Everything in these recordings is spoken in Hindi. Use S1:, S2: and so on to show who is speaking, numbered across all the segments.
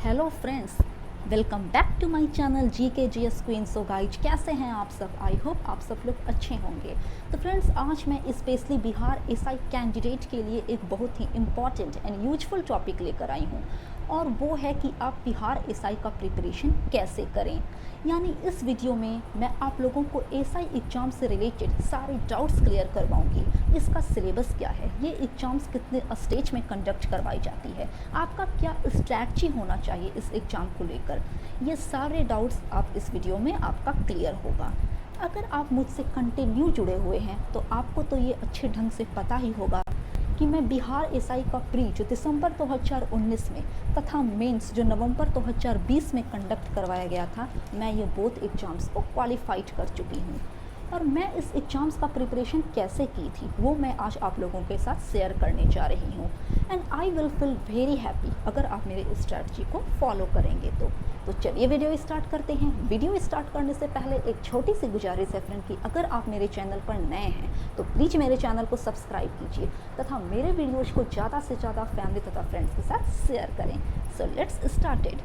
S1: Hello friends, welcome back to my channel GKGS queen. So guys, कैसे हैं आप सब? आई होप आप सब लोग अच्छे होंगे। तो फ्रेंड्स, आज मैं स्पेशली बिहार एसआई कैंडिडेट के लिए एक बहुत ही इम्पॉर्टेंट एंड यूजफुल टॉपिक लेकर आई हूँ, और वो है कि आप बिहार एसआई का प्रिपरेशन कैसे करें। यानी इस वीडियो में मैं आप लोगों को एसआई एग्ज़ाम से रिलेटेड सारे डाउट्स क्लियर करवाऊंगी। इसका सिलेबस क्या है, ये एग्ज़ाम्स कितने स्टेज में कंडक्ट करवाई जाती है, आपका क्या स्ट्रैटेजी होना चाहिए इस एग्ज़ाम को लेकर, ये सारे डाउट्स आप इस वीडियो में आपका क्लियर होगा। अगर आप मुझसे कंटिन्यू जुड़े हुए हैं तो आपको तो ये अच्छे ढंग से पता ही होगा कि मैं बिहार एसआई का प्री जो दिसंबर 2019 में तथा मेंस जो नवंबर 2020 में कंडक्ट करवाया गया था, मैं ये बोथ एग्ज़ाम्स को क्वालिफाइड कर चुकी हूँ। और मैं इस एग्ज़ाम्स का प्रिपरेशन कैसे की थी वो मैं आज आप लोगों के साथ शेयर करने जा रही हूँ। And I will feel very happy अगर आप मेरे स्ट्रैटेजी को फॉलो करेंगे तो चलिए वीडियो स्टार्ट करते हैं। वीडियो स्टार्ट करने से पहले एक छोटी सी गुजारिश है फ्रेंड कि अगर आप मेरे चैनल पर नए हैं तो प्लीज़ मेरे चैनल को सब्सक्राइब कीजिए तथा मेरे वीडियोज़ को ज़्यादा से ज़्यादा फैमिली तथा फ्रेंड्स के साथ शेयर करें। So let's started.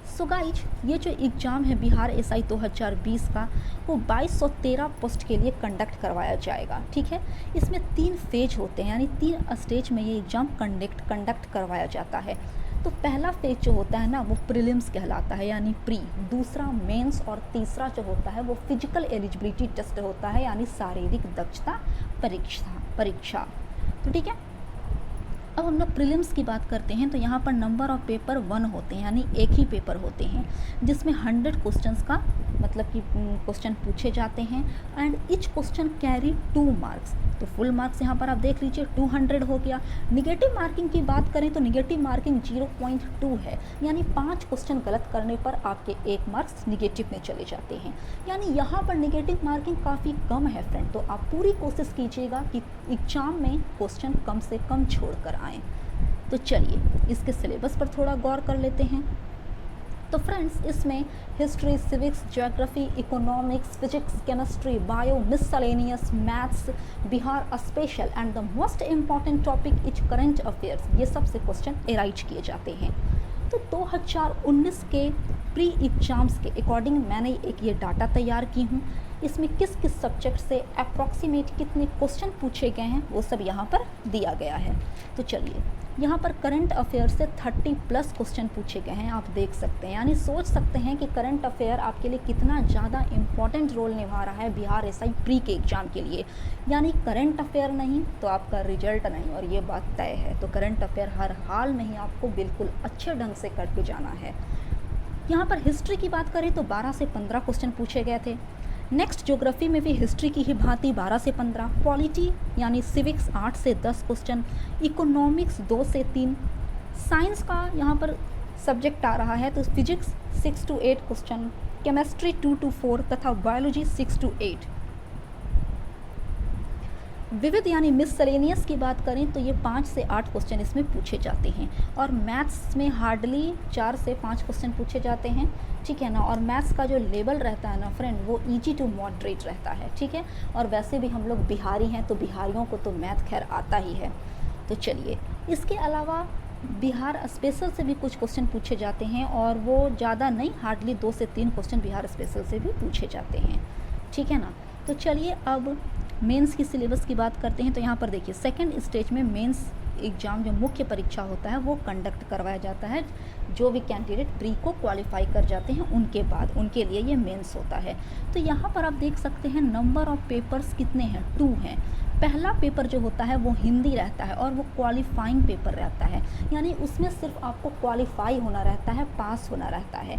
S1: So guys, ये जो एग्ज़ाम है बिहार एसआई 2020 का, वो 2213 पोस्ट के लिए कंडक्ट करवाया जाएगा। ठीक है, इसमें 3 फेज होते हैं, यानी 3 स्टेज में ये एग्ज़ाम कंडक्ट करवाया जाता है। तो पहला फेज जो होता है ना, वो प्रीलिम्स कहलाता है यानी प्री, दूसरा मेंस, और तीसरा जो होता है वो फिजिकल एलिजिबिलिटी टेस्ट होता है यानी शारीरिक दक्षता परीक्षा। तो ठीक है, अब हम लोग प्रीलिम्स की बात करते हैं तो यहाँ पर नंबर ऑफ पेपर 1 होते हैं, यानी एक ही पेपर होते हैं जिसमें 100 क्वेश्चंस का मतलब कि क्वेश्चन पूछे जाते हैं। And each question carry 2 marks. तो फुल मार्क्स यहाँ पर आप देख लीजिए 200 हो गया। निगेटिव मार्किंग की बात करें तो निगेटिव मार्किंग 0.2 है, यानी 5 क्वेश्चन गलत करने पर आपके 1 मार्क्स निगेटिव में चले जाते हैं। यानी यहाँ पर निगेटिव मार्किंग काफ़ी कम है फ्रेंड। तो आप पूरी कोशिश कीजिएगा कि एग्जाम में क्वेश्चन कम से कम छोड़ कर आएँ। तो चलिए इसके सिलेबस पर थोड़ा गौर कर लेते हैं। तो फ्रेंड्स, इसमें history, civics, geography, economics, physics, chemistry, bio, miscellaneous, maths, Bihar special and the most important topic is current affairs, ये सब से क्वेश्चन एराइज किए जाते हैं। तो 2019 के प्री एग्जाम्स के अकॉर्डिंग मैंने एक ये डाटा तैयार की हूँ। इसमें किस किस सब्जेक्ट से अप्रॉक्सीमेट कितने क्वेश्चन पूछे गए हैं वो सब यहाँ पर दिया गया है। तो चलिए, यहाँ पर करंट अफेयर से 30+ क्वेश्चन पूछे गए हैं, आप देख सकते हैं। यानी सोच सकते हैं कि करंट अफेयर आपके लिए कितना ज़्यादा इम्पॉर्टेंट रोल निभा रहा है बिहार एसआई प्री के एग्ज़ाम के लिए। यानी करंट अफेयर नहीं तो आपका रिजल्ट नहीं, और ये बात तय है। तो करंट अफेयर हर हाल में ही आपको बिल्कुल अच्छे ढंग से करके जाना है। यहाँ पर हिस्ट्री की बात करें तो 12 से 15 क्वेश्चन पूछे गए थे। नेक्स्ट ज्योग्राफी में भी हिस्ट्री की ही भांति 12 से 15, पॉलिटी यानी सिविक्स 8 से 10 क्वेश्चन, इकोनॉमिक्स 2 से 3, साइंस का यहाँ पर सब्जेक्ट आ रहा है तो physics 6 to 8 question, chemistry 2 to 4 तथा बायोलॉजी 6 to 8। विविध यानी मिसलेनियस की बात करें तो ये 5 से 8 क्वेश्चन इसमें पूछे जाते हैं, और मैथ्स में हार्डली 4 से 5 क्वेश्चन पूछे जाते हैं। ठीक है ना, और मैथ्स का जो लेवल रहता है ना फ्रेंड, वो इजी टू मॉडरेट रहता है। ठीक है, और वैसे भी हम लोग बिहारी हैं तो बिहारियों को तो मैथ खैर आता ही है। तो चलिए, इसके अलावा बिहार स्पेशल से भी कुछ क्वेश्चन पूछे जाते हैं, और वो ज़्यादा नहीं, हार्डली 2 से 3 क्वेश्चन बिहार स्पेशल से भी पूछे जाते हैं। ठीक है ना, तो चलिए अब मेंस की सिलेबस की बात करते हैं। तो यहाँ पर देखिए, सेकंड स्टेज में मेंस एग्ज़ाम जो मुख्य परीक्षा होता है वो कंडक्ट करवाया जाता है। जो भी कैंडिडेट प्री को क्वालिफाई कर जाते हैं उनके बाद उनके लिए ये मेंस होता है। तो यहाँ पर आप देख सकते हैं नंबर ऑफ पेपर्स कितने हैं, 2 हैं। पहला पेपर जो होता है वो हिंदी रहता है, और वो क्वालिफाइंग पेपर रहता है, यानी उसमें सिर्फ आपको क्वालिफाई होना रहता है, पास होना रहता है।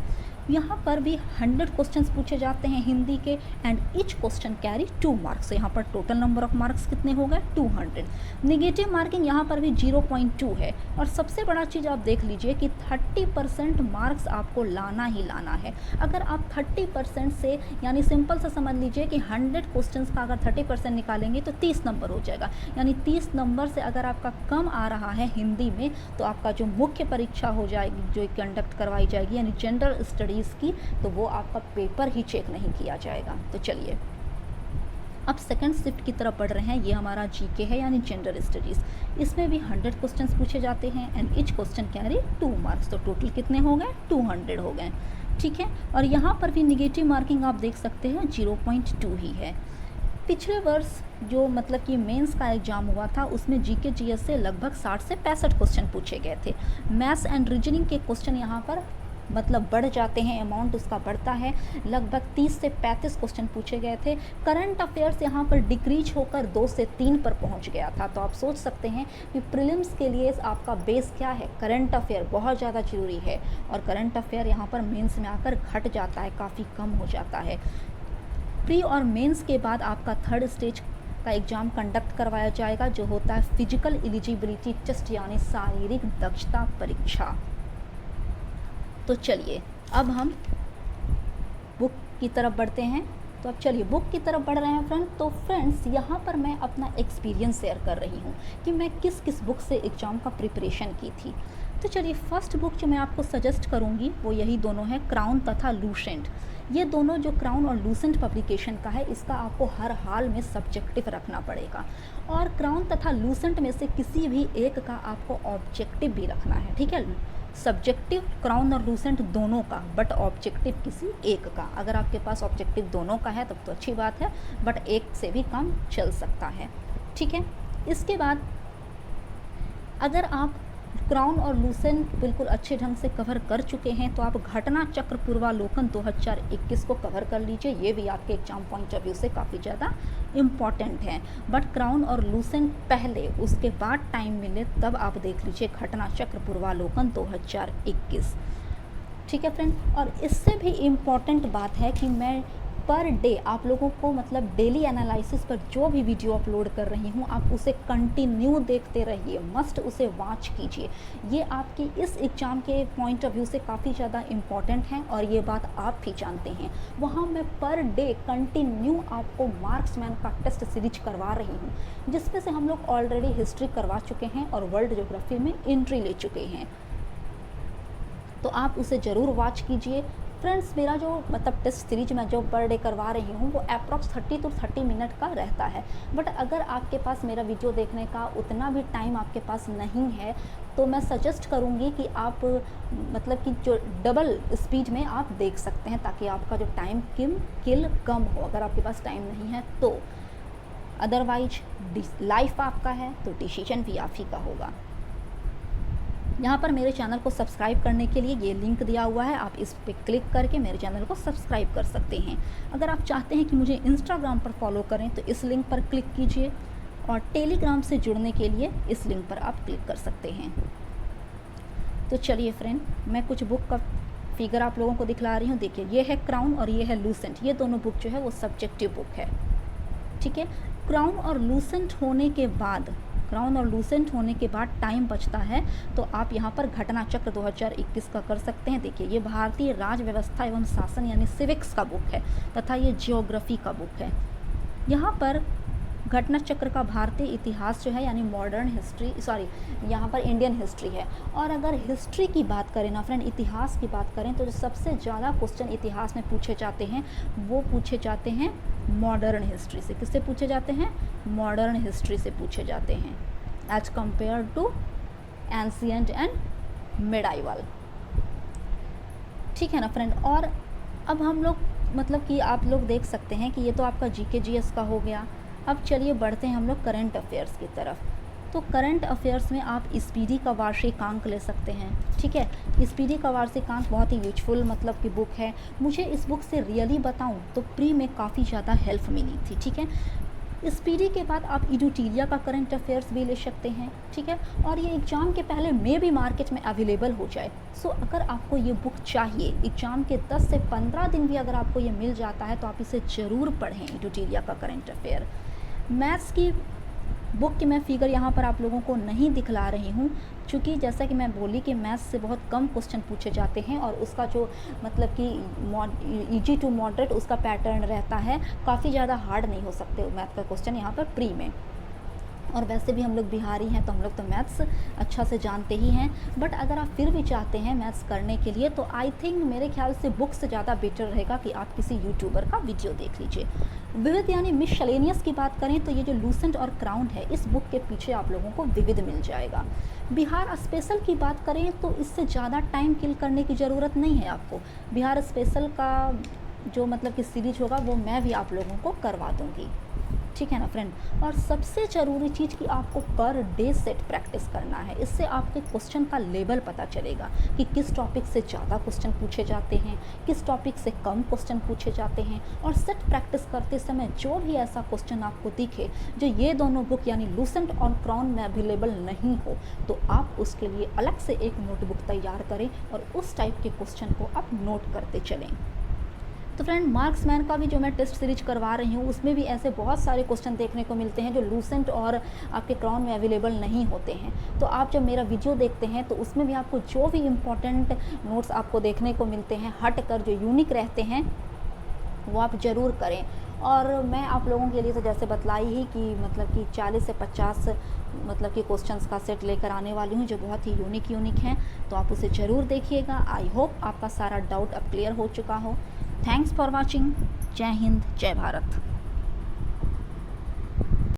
S1: यहाँ पर भी 100 क्वेश्चंस पूछे जाते हैं हिंदी के, and each question carry 2 marks. यहाँ पर टोटल नंबर ऑफ मार्क्स कितने हो गए, 200। निगेटिव मार्किंग यहाँ पर भी 0.2 है। और सबसे बड़ा चीज़ आप देख लीजिए कि 30% मार्क्स आपको लाना ही लाना है। अगर आप 30% से, यानी सिंपल सा समझ लीजिए कि 100 क्वेश्चंस का अगर 30% निकालेंगे तो 30 नंबर हो जाएगा। यानी 30 नंबर से अगर आपका कम आ रहा है हिंदी में तो आपका जो मुख्य परीक्षा हो जाएगी, जो कंडक्ट करवाई जाएगी यानी जनरल स्टडीज़ की, तो वो आपका पेपर ही चेक नहीं किया जाएगा। तो चलिए अब सेकंड शिफ्ट की तरफ बढ़ रहे हैं, ये हमारा जीके है यानी जनरल स्टडीज़। इसमें भी 100 क्वेश्चंस पूछे जाते हैं and each question carry 2 marks. तो टोटल कितने हो गए, 200 हो गए, ठीक है। और यहाँ पर भी निगेटिव मार्किंग आप देख सकते हैं 0.2 ही है। पिछले वर्ष जो मतलब कि मेंस का एग्ज़ाम हुआ था उसमें जीके जीएस से लगभग 60 से 65 क्वेश्चन पूछे गए थे। मैथ्स एंड रीजनिंग के क्वेश्चन यहाँ पर मतलब बढ़ जाते हैं, अमाउंट उसका बढ़ता है, लगभग 30 से 35 क्वेश्चन पूछे गए थे। करंट अफेयर्स यहाँ पर डिक्रीज होकर 2 से 3 पर पहुँच गया था। तो आप सोच सकते हैं कि प्रीलिम्स के लिए आपका बेस क्या है, करंट अफेयर बहुत ज़्यादा ज़रूरी है। और करंट अफेयर यहाँ पर मेंस में आकर घट जाता है, काफ़ी कम हो जाता है। प्री और मेंस के बाद आपका थर्ड स्टेज का एग्ज़ाम कंडक्ट करवाया जाएगा जो होता है फिजिकल एलिजिबिलिटी टेस्ट यानी शारीरिक दक्षता परीक्षा। तो चलिए अब हम बुक की तरफ बढ़ते हैं। तो अब चलिए बुक की तरफ बढ़ रहे हैं फ्रेंड। तो फ्रेंड्स यहाँ पर मैं अपना एक्सपीरियंस शेयर कर रही हूँ कि मैं किस किस बुक से एग्ज़ाम का प्रिपरेशन की थी। तो चलिए फर्स्ट बुक जो मैं आपको सजेस्ट करूँगी वो यही दोनों है, क्राउन तथा लूसेंट। ये दोनों जो क्राउन और लूसेंट पब्लिकेशन का है इसका आपको हर हाल में सब्जेक्टिव रखना पड़ेगा। और क्राउन तथा लूसेंट में से किसी भी एक का आपको ऑब्जेक्टिव भी रखना है, ठीक है। सब्जेक्टिव क्राउन और लूसेंट दोनों का, बट ऑब्जेक्टिव किसी एक का। अगर आपके पास ऑब्जेक्टिव दोनों का है तब तो अच्छी बात है, बट एक से भी कम चल सकता है, ठीक है। इसके बाद अगर आप क्राउन और लूसेंट बिल्कुल अच्छे ढंग से कवर कर चुके हैं तो आप घटना चक्र पूर्वालोकन 2021 को कवर कर लीजिए। ये भी आपके एग्जाम पॉइंट ऑफ व्यू से काफ़ी ज़्यादा इम्पॉर्टेंट है। बट क्राउन और लूसेंट पहले, उसके बाद टाइम मिले तब आप देख लीजिए घटना चक्र पूर्वालोकन 2021, ठीक है फ्रेंड। और इससे भी इम्पॉर्टेंट बात है कि मैं पर डे आप लोगों को मतलब डेली एनालिसिस पर जो भी वीडियो अपलोड कर रही हूँ आप उसे कंटिन्यू देखते रहिए, मस्ट उसे वॉच कीजिए। ये आपकी इस एग्ज़ाम के पॉइंट ऑफ व्यू से काफ़ी ज़्यादा इम्पॉर्टेंट है और ये बात आप भी जानते हैं। वहाँ मैं पर डे कंटिन्यू आपको मार्क्समैन का टेस्ट सीरीज करवा रही हूँ जिसमें से हम लोग ऑलरेडी हिस्ट्री करवा चुके हैं और वर्ल्ड ज्योग्राफी में एंट्री ले चुके हैं। तो आप उसे ज़रूर वॉच कीजिए फ्रेंड्स। मेरा जो मतलब टेस्ट सीरीज मैं जो पर डे करवा रही हूँ वो अप्रॉक्स 30 to 30 मिनट का रहता है। बट अगर आपके पास मेरा वीडियो देखने का उतना भी टाइम आपके पास नहीं है तो मैं सजेस्ट करूँगी कि आप मतलब कि जो डबल स्पीड में आप देख सकते हैं ताकि आपका जो टाइम किल कम हो, अगर आपके पास टाइम नहीं है तो। अदरवाइज लाइफ आपका है तो डिसीजन भी आप ही का होगा। यहाँ पर मेरे चैनल को सब्सक्राइब करने के लिए ये लिंक दिया हुआ है, आप इस पर क्लिक करके मेरे चैनल को सब्सक्राइब कर सकते हैं। अगर आप चाहते हैं कि मुझे इंस्टाग्राम पर फॉलो करें तो इस लिंक पर क्लिक कीजिए और टेलीग्राम से जुड़ने के लिए इस लिंक पर आप क्लिक कर सकते हैं। तो चलिए फ्रेंड, मैं कुछ बुक का फिगर आप लोगों को दिखला रही हूँ। देखिए ये है क्राउन और ये है लूसेंट। ये दोनों बुक जो है वो सब्जेक्टिव बुक है, ठीक है। क्राउन और लूसेंट होने के बाद टाइम बचता है तो आप यहाँ पर घटना चक्र 2021 का कर सकते हैं। देखिए ये भारतीय राज व्यवस्था एवं शासन यानी सिविक्स का बुक है तथा ये जियोग्राफी का बुक है। यहाँ पर घटना चक्र का भारतीय इतिहास जो है यानी मॉडर्न हिस्ट्री, यहाँ पर इंडियन हिस्ट्री है। और अगर हिस्ट्री की बात करें ना फ्रेंड, इतिहास की बात करें तो जो सबसे ज़्यादा क्वेश्चन इतिहास में पूछे जाते हैं वो पूछे जाते हैं मॉडर्न हिस्ट्री से। किससे पूछे जाते हैं? मॉडर्न हिस्ट्री से पूछे जाते हैं as compare to ancient and medieval, ठीक है ना फ्रेंड। और अब हम लोग मतलब कि आप लोग देख सकते हैं कि ये तो आपका जीके जीएस का हो गया। अब चलिए बढ़ते हैं हम लोग करंट अफेयर्स की तरफ। तो करंट अफेयर्स में आप स्पीडी का वार्षिकांक ले सकते हैं, ठीक है। स्पीडी का वार्षिकांक बहुत ही यूजफुल मतलब की बुक है। मुझे इस बुक से रियली बताऊं तो प्री में काफ़ी ज़्यादा हेल्प मिली थी, ठीक है। स्पीडी के बाद आप इडुटीरिया का करंट अफेयर्स भी ले सकते हैं, ठीक है। और ये एग्ज़ाम के पहले में भी मार्केट में अवेलेबल हो जाए। सो अगर आपको ये बुक चाहिए, एग्ज़ाम के 10 से 15 दिन भी अगर आपको ये मिल जाता है तो आप इसे ज़रूर पढ़ें, इडुटीरिया का करंट अफेयर। मैथ्स की बुक की मैं फिगर यहाँ पर आप लोगों को नहीं दिखला रही हूँ क्योंकि जैसा कि मैं बोली कि मैथ्स से बहुत कम क्वेश्चन पूछे जाते हैं और उसका जो मतलब कि इजी टू मॉडरेट उसका पैटर्न रहता है, काफ़ी ज़्यादा हार्ड नहीं हो सकते मैथ का क्वेश्चन यहाँ पर प्री में। और वैसे भी हम लोग बिहारी हैं तो हम लोग तो मैथ्स अच्छा से जानते ही हैं। बट अगर आप फिर भी चाहते हैं मैथ्स करने के लिए तो आई थिंक मेरे ख्याल से बुक से ज़्यादा बेटर रहेगा कि आप किसी यूट्यूबर का वीडियो देख लीजिए। विविध यानी मिसलेनियस की बात करें तो ये जो लूसेंट और क्राउन है इस बुक के पीछे आप लोगों को विविध मिल जाएगा। बिहार स्पेशल की बात करें तो इससे ज़्यादा टाइम किल करने की ज़रूरत नहीं है आपको। बिहार स्पेशल का जो मतलब कि सीरीज होगा वो मैं भी आप लोगों को करवा दूँगी, ठीक है ना फ्रेंड। और सबसे ज़रूरी चीज़ कि आपको पर डे सेट प्रैक्टिस करना है। इससे आपके क्वेश्चन का लेवल पता चलेगा कि किस टॉपिक से ज़्यादा क्वेश्चन पूछे जाते हैं, किस टॉपिक से कम क्वेश्चन पूछे जाते हैं। और सेट प्रैक्टिस करते समय जो भी ऐसा क्वेश्चन आपको दिखे जो ये दोनों बुक यानी लूसेंट और क्राउन में अवेलेबल नहीं हो तो आप उसके लिए अलग से एक नोटबुक तैयार करें और उस टाइप के क्वेश्चन को आप नोट करते चलें। तो फ्रेंड मार्क्समैन का भी जो मैं टेस्ट सीरीज करवा रही हूँ उसमें भी ऐसे बहुत सारे क्वेश्चन देखने को मिलते हैं जो लूसेंट और आपके क्राउन में अवेलेबल नहीं होते हैं। तो आप जब मेरा वीडियो देखते हैं तो उसमें भी आपको जो भी इम्पोर्टेंट नोट्स आपको देखने को मिलते हैं हट कर जो यूनिक रहते हैं वो आप ज़रूर करें। और मैं आप लोगों के लिए तो जैसे बतलाई ही कि मतलब कि 40 से 50 मतलब कि क्वेश्चंस का सेट लेकर आने वाली हूँ जो बहुत ही यूनिक हैं। तो आप उसे ज़रूर देखिएगा। आई होप आपका सारा डाउट अब क्लियर हो चुका हो। Thanks for watching. जय हिंद, जय भारत।